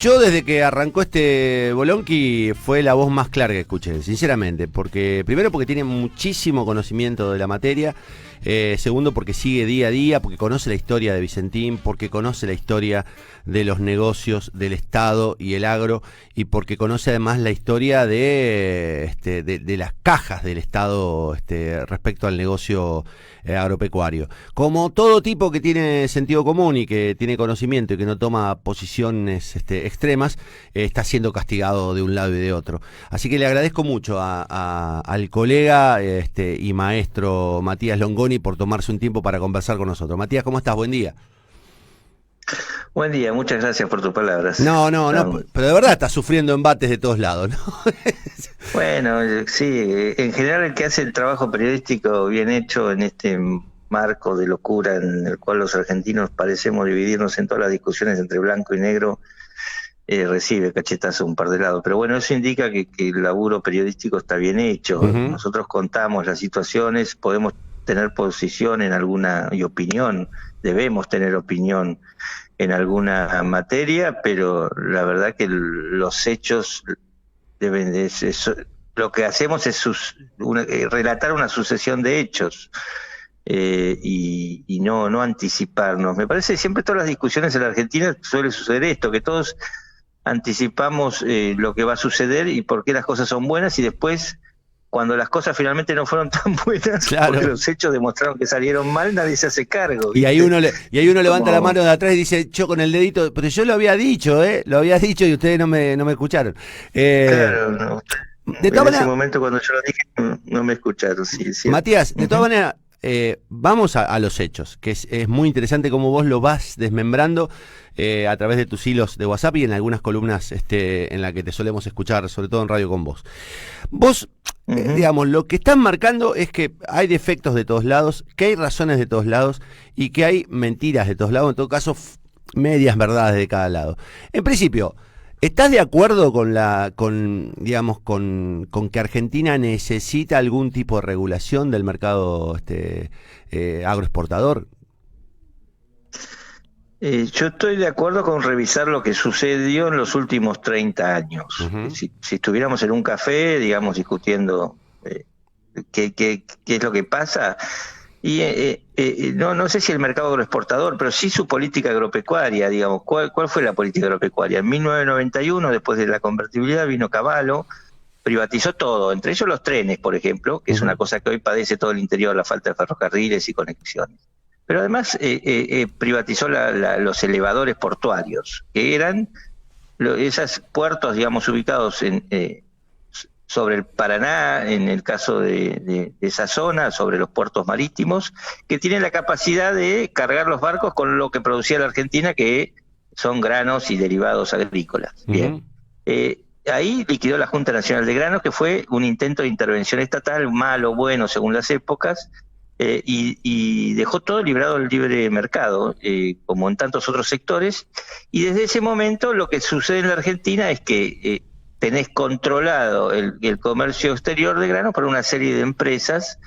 Yo desde que arrancó este Bolonqui fue la voz más clara que escuché, sinceramente, porque primero porque tiene muchísimo conocimiento de la materia, segundo porque sigue día a día, porque conoce la historia de Vicentín, porque conoce la historia de los negocios del Estado y el agro, y porque conoce además la historia de las cajas del Estado respecto al negocio agropecuario. Como todo tipo que tiene sentido común y que tiene conocimiento y que no toma posiciones extremas, está siendo castigado de un lado y de otro. Así que le agradezco mucho al colega y maestro Matías Longoni por tomarse un tiempo para conversar con nosotros. Matías, ¿cómo estás? Buen día. Buen día, muchas gracias por tus palabras. No, pero de verdad estás sufriendo embates de todos lados, ¿no? Bueno, sí, en general el que hace el trabajo periodístico bien hecho en este marco de locura en el cual los argentinos parecemos dividirnos en todas las discusiones entre blanco y negro, recibe cachetazo un par de lados. Pero bueno, eso indica que el laburo periodístico está bien hecho. Uh-huh. Nosotros contamos las situaciones, podemos tener posición en alguna y opinión, debemos tener opinión en alguna materia, pero la verdad que los hechos deben de lo que hacemos es relatar una sucesión de hechos y no anticiparnos. Me parece que siempre todas las discusiones en la Argentina suele suceder esto, que todos anticipamos lo que va a suceder y por qué las cosas son buenas y después cuando las cosas finalmente no fueron tan buenas, claro, porque los hechos demostraron que salieron mal, nadie se hace cargo. Y ahí uno levanta la mano de atrás y dice, yo con el dedito, pero yo lo había dicho, lo había dicho y ustedes no me escucharon. Claro, no. De todas maneras, ese momento cuando yo lo dije no me escucharon. Sí, Matías, de todas maneras, vamos a los hechos, que es muy interesante cómo vos lo vas desmembrando a través de tus hilos de WhatsApp y en algunas columnas en la que te solemos escuchar, sobre todo en Radio con Vos. Vos, digamos, lo que están marcando es que hay defectos de todos lados, que hay razones de todos lados y que hay mentiras de todos lados, en todo caso, medias verdades de cada lado. En principio, ¿estás de acuerdo con que Argentina necesita algún tipo de regulación del mercado agroexportador? Yo estoy de acuerdo con revisar lo que sucedió en los últimos 30 años. Uh-huh. Si estuviéramos en un café, digamos, discutiendo qué es lo que pasa, y no sé si el mercado agroexportador, pero sí su política agropecuaria, digamos. ¿Cuál fue la política agropecuaria? En 1991, después de la convertibilidad, vino Cavallo, privatizó todo, entre ellos los trenes, por ejemplo, que es una cosa que hoy padece todo el interior, la falta de ferrocarriles y conexiones. Pero además privatizó los elevadores portuarios, que eran esos puertos, digamos, ubicados sobre el Paraná, en el caso de esa zona, sobre los puertos marítimos, que tienen la capacidad de cargar los barcos con lo que producía la Argentina, que son granos y derivados agrícolas. Uh-huh. Bien. Ahí liquidó la Junta Nacional de Granos, que fue un intento de intervención estatal, malo o bueno según las épocas, y dejó todo librado al libre mercado, como en tantos otros sectores, y desde ese momento lo que sucede en la Argentina es que tenés controlado el comercio exterior de granos por una serie de empresas,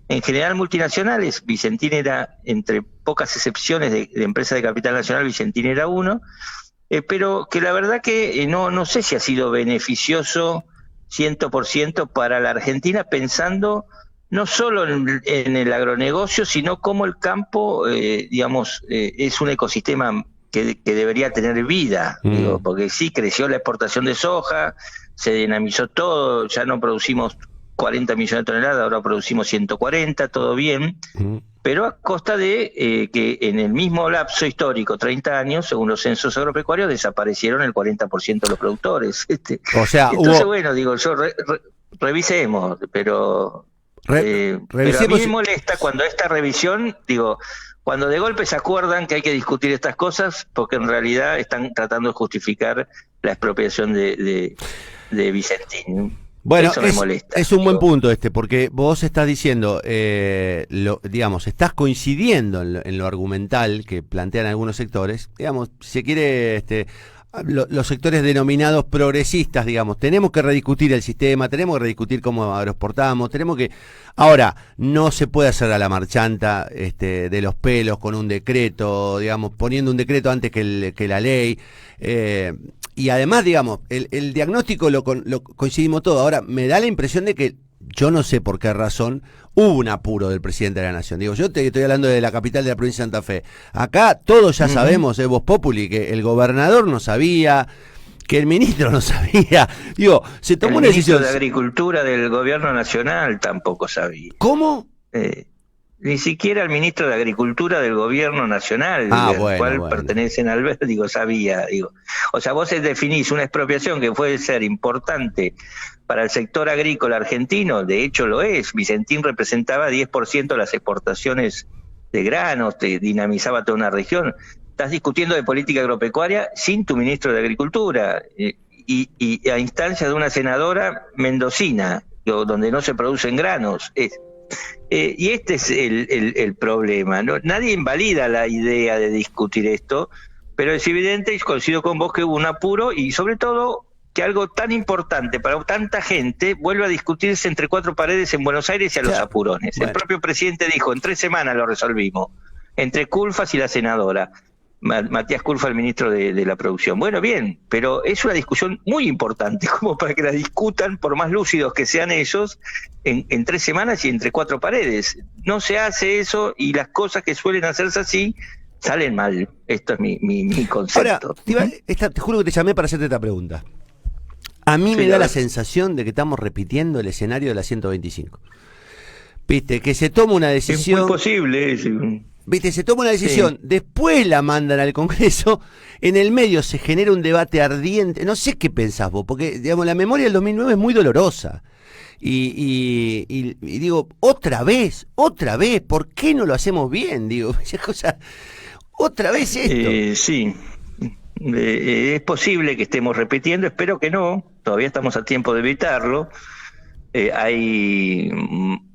en general multinacionales. Vicentín era, entre pocas excepciones de empresas de capital nacional, Vicentín era uno, pero que la verdad que no sé si ha sido beneficioso 100% para la Argentina, pensando no solo en el agronegocio, sino cómo el campo, es un ecosistema que debería tener vida, digo, porque sí creció la exportación de soja, se dinamizó todo, ya no producimos 40 millones de toneladas, ahora producimos 140, todo bien, pero a costa de que en el mismo lapso histórico, 30 años, según los censos agropecuarios, desaparecieron el 40% de los productores. O sea, entonces, bueno, digo, yo revisemos, pero a mí me molesta cuando esta revisión, digo, cuando de golpe se acuerdan que hay que discutir estas cosas, porque en realidad están tratando de justificar la expropiación de Vicentín. Bueno, eso me molesta. Es un buen punto porque vos estás diciendo, estás coincidiendo en lo argumental que plantean algunos sectores, digamos, si se quiere, los sectores denominados progresistas, digamos, tenemos que rediscutir el sistema, tenemos que rediscutir cómo agroexportamos, tenemos que... Ahora, no se puede hacer a la marchanta de los pelos con un decreto, digamos, poniendo un decreto antes que la ley. y además, digamos, el diagnóstico lo coincidimos todo. Ahora, me da la impresión de que, yo no sé por qué razón, hubo un apuro del presidente de la Nación. Digo, yo te estoy hablando de la capital de la provincia de Santa Fe. Acá todos ya sabemos, Voz Populi, que el gobernador no sabía, que el ministro no sabía. Digo, se tomó una decisión. El ministro de Agricultura del Gobierno Nacional tampoco sabía. ¿Cómo? Ni siquiera el ministro de Agricultura del Gobierno Nacional, al cual pertenecen al digo, sabía, digo. O sea, vos definís una expropiación que puede ser importante para el sector agrícola argentino, de hecho lo es. Vicentín representaba 10% de las exportaciones de granos, te dinamizaba toda una región. Estás discutiendo de política agropecuaria sin tu ministro de Agricultura y a instancia de una senadora mendocina, donde no se producen granos. Y este es el problema, ¿no? Nadie invalida la idea de discutir esto, pero es evidente, y coincido con vos, que hubo un apuro y sobre todo que algo tan importante para tanta gente vuelva a discutirse entre cuatro paredes en Buenos Aires y a los apurones. Bueno. El propio presidente dijo, en 3 semanas lo resolvimos, entre Culfas y la senadora. Matías Culfa, el ministro de la producción. Bueno, bien, pero es una discusión muy importante, como para que la discutan, por más lúcidos que sean ellos, en 3 semanas y entre 4 paredes. No se hace eso y las cosas que suelen hacerse así salen mal. Esto es mi concepto. Ahora, te juro que te llamé para hacerte esta pregunta. A mí me da la sensación de que estamos repitiendo el escenario de la 125. Viste, que se toma una decisión... Es muy posible, Viste, se toma una decisión, después la mandan al Congreso, en el medio se genera un debate ardiente. No sé qué pensás vos, porque digamos la memoria del 2009 es muy dolorosa. Y digo, otra vez, ¿por qué no lo hacemos bien? Digo, otra vez esto. Sí, es posible que estemos repitiendo, espero que no, todavía estamos a tiempo de evitarlo. Hay,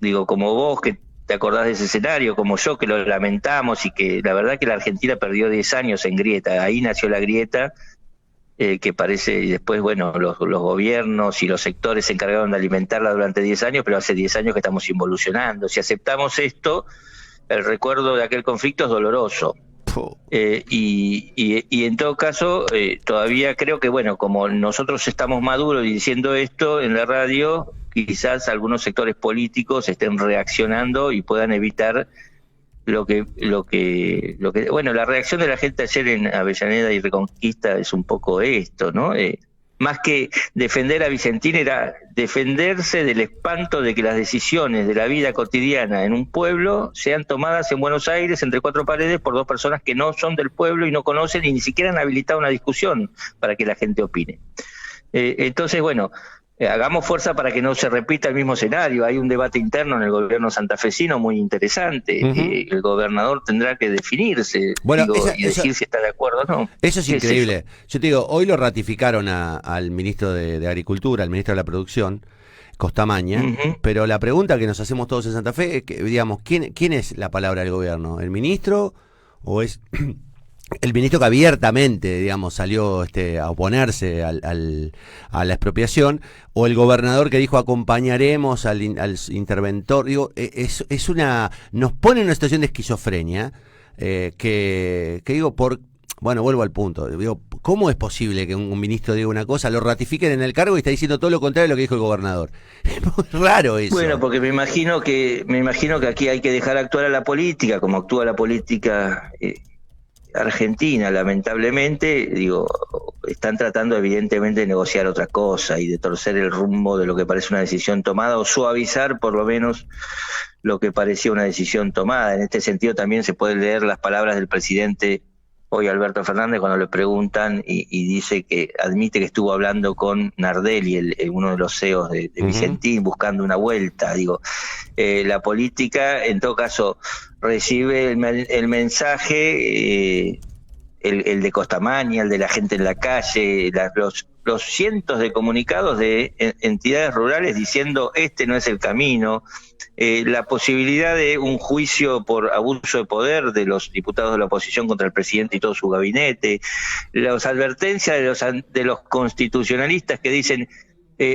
digo, como vos que te acordás de ese escenario, como yo, que lo lamentamos y que la verdad que la Argentina perdió 10 años en grieta. Ahí nació la grieta, que parece, y después, bueno, los gobiernos y los sectores se encargaron de alimentarla durante 10 años, pero hace 10 años que estamos involucionando. Si aceptamos esto, el recuerdo de aquel conflicto es doloroso. Y en todo caso, todavía creo que, bueno, como nosotros estamos maduros diciendo esto en la radio, quizás algunos sectores políticos estén reaccionando y puedan evitar lo que bueno, la reacción de la gente ayer en Avellaneda y Reconquista es un poco esto, ¿no? Más que defender a Vicentín, era defenderse del espanto de que las decisiones de la vida cotidiana en un pueblo sean tomadas en Buenos Aires entre 4 paredes por 2 personas que no son del pueblo y no conocen y ni siquiera han habilitado una discusión para que la gente opine. Entonces, bueno, hagamos fuerza para que no se repita el mismo escenario. Hay un debate interno en el gobierno santafesino muy interesante. El gobernador tendrá que definirse, y decir si está de acuerdo o no. Eso es increíble. Yo te digo, hoy lo ratificaron al ministro de Agricultura, al ministro de la Producción, Costamaña, pero la pregunta que nos hacemos todos en Santa Fe es que, digamos, ¿quién es la palabra del gobierno? ¿El ministro o es... el ministro que abiertamente, digamos, salió a oponerse a la expropiación, o el gobernador que dijo acompañaremos al interventor? Digo, nos pone en una situación de esquizofrenia que digo, bueno, vuelvo al punto, digo, ¿cómo es posible que un ministro diga una cosa, lo ratifiquen en el cargo y está diciendo todo lo contrario de lo que dijo el gobernador? Es muy raro eso. Bueno, porque me imagino que aquí hay que dejar actuar a la política, como actúa la política Argentina, lamentablemente. Digo, están tratando evidentemente de negociar otra cosa y de torcer el rumbo de lo que parece una decisión tomada, o suavizar por lo menos lo que parecía una decisión tomada. En este sentido también se pueden leer las palabras del presidente hoy, Alberto Fernández, cuando le preguntan y dice que admite que estuvo hablando con Nardelli, uno de los CEOs de Vicentín, buscando una vuelta. Digo, la política, en todo caso, recibe el mensaje, el de Costamaña, el de la gente en la calle, los cientos de comunicados de entidades rurales diciendo este no es el camino, la posibilidad de un juicio por abuso de poder de los diputados de la oposición contra el presidente y todo su gabinete, las advertencias de los constitucionalistas que dicen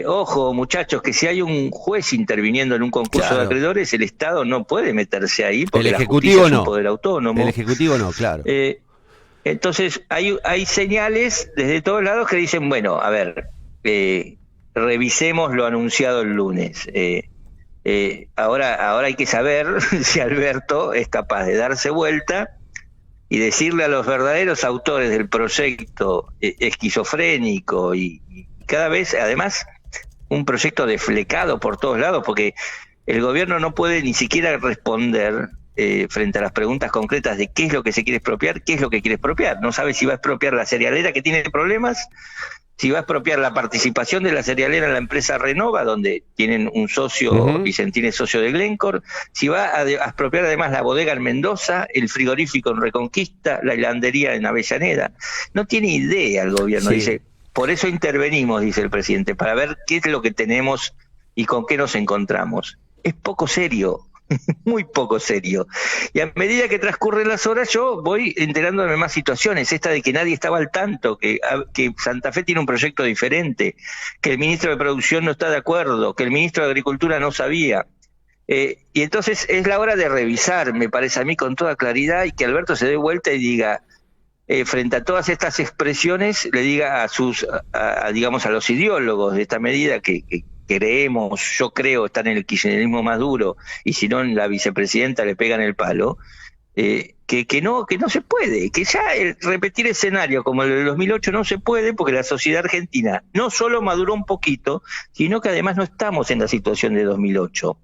ojo muchachos, que si hay un juez interviniendo en un concurso de acreedores, el Estado no puede meterse ahí porque el Ejecutivo la justicia es un poder autónomo. El Ejecutivo no, claro. Entonces, hay señales desde todos lados que dicen, bueno, a ver, revisemos lo anunciado el lunes. Ahora hay que saber si Alberto es capaz de darse vuelta y decirle a los verdaderos autores del proyecto esquizofrénico y cada vez, además, un proyecto desflecado por todos lados, porque el gobierno no puede ni siquiera responder frente a las preguntas concretas de qué es lo que se quiere expropiar, qué es lo que quiere expropiar. No sabe si va a expropiar la cerealera que tiene problemas, si va a expropiar la participación de la cerealera en la empresa Renova, donde tienen un socio, Vicentín es socio de Glencore, si va a expropiar además la bodega en Mendoza, el frigorífico en Reconquista, la helandería en Avellaneda. No tiene idea el gobierno, dice, por eso intervenimos, dice el presidente, para ver qué es lo que tenemos y con qué nos encontramos. Es poco serio. Muy poco serio. Y a medida que transcurren las horas yo voy enterándome de más situaciones, esta de que nadie estaba al tanto, que Santa Fe tiene un proyecto diferente, que el ministro de Producción no está de acuerdo, que el ministro de Agricultura no sabía. Y entonces es la hora de revisar, me parece a mí con toda claridad, y que Alberto se dé vuelta y diga, frente a todas estas expresiones, le diga digamos a los ideólogos de esta medida que creemos, yo creo, están en el kirchnerismo más duro, y si no, la vicepresidenta le pegan el palo, que no se puede, que ya repetir escenario como el de 2008 no se puede, porque la sociedad argentina no solo maduró un poquito, sino que además no estamos en la situación de 2008.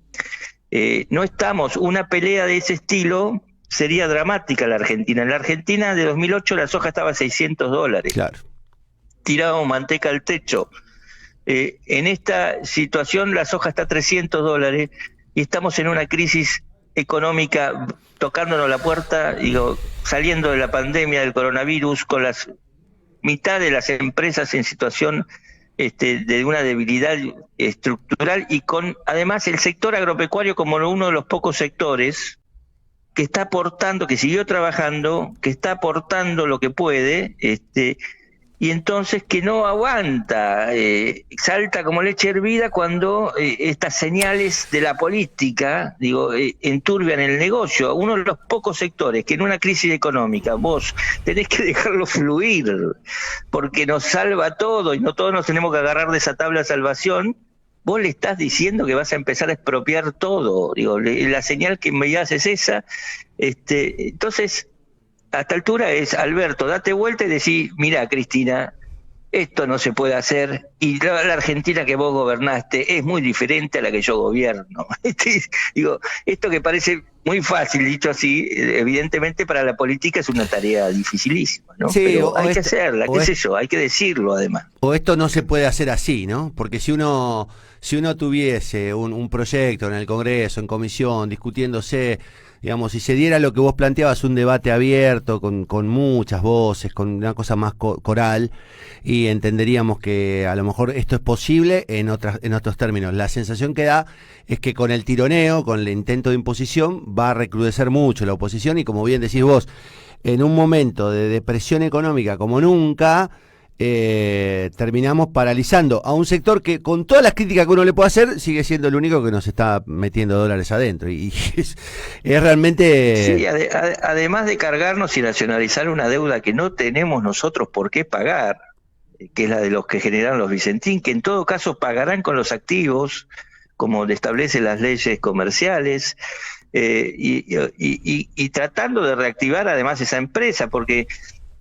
No estamos, una pelea de ese estilo sería dramática la Argentina. En la Argentina de 2008 la soja estaba a $600. Claro. Tirábamos manteca al techo. En esta situación la soja está a $300 y estamos en una crisis económica tocándonos la puerta, saliendo de la pandemia del coronavirus, con las mitad de las empresas en situación de una debilidad estructural, y con además el sector agropecuario como uno de los pocos sectores que está aportando, que siguió trabajando, que está aportando lo que puede, y entonces que no aguanta, salta como leche hervida cuando estas señales de la política, enturbian el negocio. Uno de los pocos sectores que en una crisis económica vos tenés que dejarlo fluir, porque nos salva todo y no todos nos tenemos que agarrar de esa tabla de salvación. Vos le estás diciendo que vas a empezar a expropiar todo, la señal que me das es esa. Entonces, a esta altura es, Alberto, date vuelta y decís, mira, Cristina, esto no se puede hacer, y la Argentina que vos gobernaste es muy diferente a la que yo gobierno. Esto que parece muy fácil, dicho así, evidentemente para la política es una tarea dificilísima, ¿no? Sí, pero hay que hacerla, qué sé yo, hay que decirlo además. O esto no se puede hacer así, ¿no? Porque si uno tuviese un proyecto en el Congreso, en comisión, discutiéndose, digamos, si se diera lo que vos planteabas, un debate abierto, con muchas voces, con una cosa más coral, y entenderíamos que a lo mejor esto es posible en otros términos. La sensación que da es que con el tironeo, con el intento de imposición, va a recrudecer mucho la oposición, y como bien decís vos, en un momento de depresión económica como nunca, terminamos paralizando a un sector que, con todas las críticas que uno le puede hacer, sigue siendo el único que nos está metiendo dólares adentro, y es realmente... Sí, además de cargarnos y nacionalizar una deuda que no tenemos nosotros por qué pagar, que es la de los que generaron los Vicentín, que en todo caso pagarán con los activos, como establecen las leyes comerciales, y tratando de reactivar además esa empresa, porque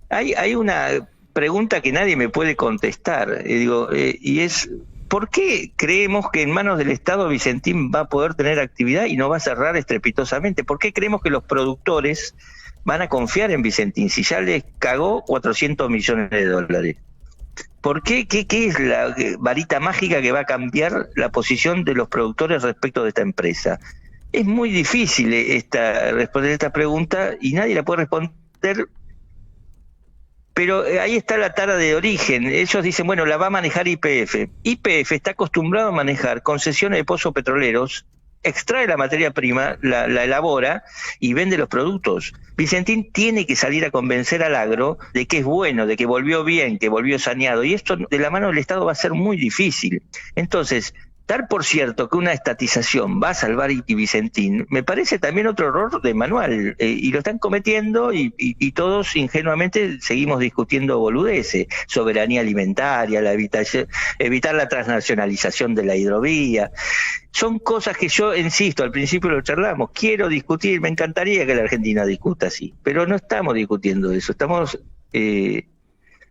hay una pregunta que nadie me puede contestar, y es, ¿por qué creemos que en manos del Estado Vicentín va a poder tener actividad y no va a cerrar estrepitosamente? ¿Por qué creemos que los productores van a confiar en Vicentín si ya les cagó $400 millones? ¿Por qué? ¿Qué es la varita mágica que va a cambiar la posición de los productores respecto de esta empresa? Es muy difícil responder esta pregunta y nadie la puede responder. Pero ahí está la tara de origen. Ellos dicen, bueno, la va a manejar YPF. YPF está acostumbrado a manejar concesiones de pozos petroleros, extrae la materia prima, la elabora y vende los productos. Vicentín tiene que salir a convencer al agro de que es bueno, de que volvió bien, que volvió saneado. Y esto de la mano del Estado va a ser muy difícil. Entonces, dar por cierto que una estatización va a salvar Iti Vicentín, me parece también otro error de manual, y lo están cometiendo y todos ingenuamente seguimos discutiendo boludeces, soberanía alimentaria, evitar la transnacionalización de la hidrovía. Son cosas que yo, insisto, al principio lo charlamos, quiero discutir, me encantaría que la Argentina discuta así, pero no estamos discutiendo eso, estamos en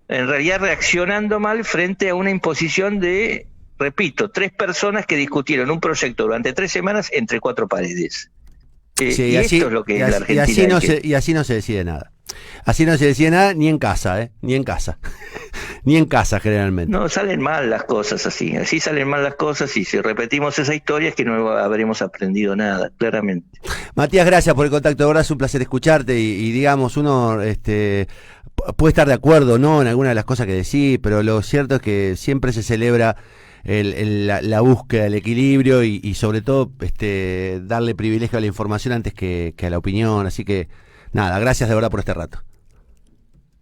realidad reaccionando mal frente a una imposición de, repito, 3 personas que discutieron un proyecto durante 3 semanas entre 4 paredes. Sí, y así, esto es lo que es la Argentina. y así no se decide nada. Así no se decide nada ni en casa, ni en casa. Ni en casa generalmente. No, salen mal las cosas así salen mal las cosas, y si repetimos esa historia es que no habremos aprendido nada, claramente. Matías, gracias por el contacto, de verdad es un placer escucharte y digamos, uno puede estar de acuerdo, ¿no?, en algunas de las cosas que decís, pero lo cierto es que siempre se celebra la búsqueda del equilibrio y sobre todo darle privilegio a la información antes que a la opinión, así que nada, gracias de verdad por este rato.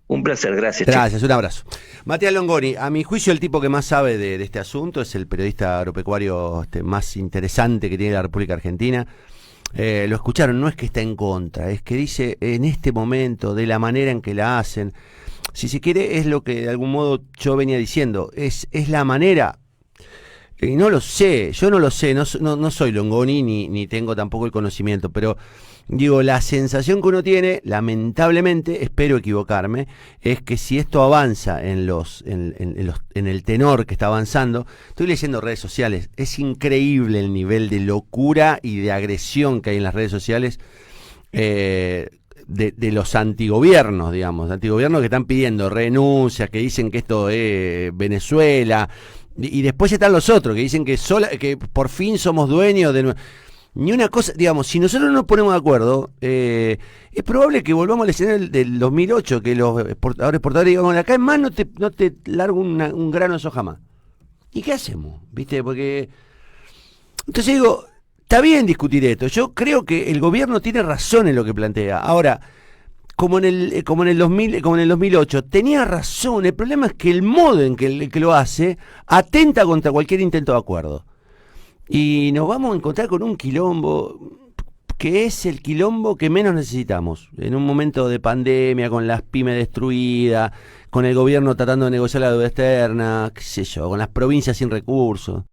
Un placer, gracias. Gracias, un abrazo. Matías Longoni, a mi juicio el tipo que más sabe de este asunto, es el periodista agropecuario más interesante que tiene la República Argentina. Lo escucharon, no es que está en contra, es que dice en este momento, de la manera en que la hacen, si se quiere es lo que de algún modo yo venía diciendo, es la manera. Y no lo sé, yo no lo sé, no soy Longoni ni tengo tampoco el conocimiento, pero digo, la sensación que uno tiene, lamentablemente, espero equivocarme, es que si esto avanza en el tenor que está avanzando, estoy leyendo redes sociales, es increíble el nivel de locura y de agresión que hay en las redes sociales de los antigobiernos, digamos, antigobiernos que están pidiendo renuncias, que dicen que esto es Venezuela. Y después están los otros que dicen que por fin somos dueños de... Ni una cosa, digamos, si nosotros no nos ponemos de acuerdo, es probable que volvamos al escenario del 2008, que los exportadores digan, acá en más no te largo un grano de soja más. ¿Y qué hacemos? ¿Viste? Porque... Entonces digo, está bien discutir esto. Yo creo que el gobierno tiene razón en lo que plantea. Ahora, como en el 2008, tenía razón. El problema es que el modo en que lo hace atenta contra cualquier intento de acuerdo. Y nos vamos a encontrar con un quilombo que es el quilombo que menos necesitamos. En un momento de pandemia, con las pymes destruidas, con el gobierno tratando de negociar la deuda externa, qué sé yo, con las provincias sin recursos.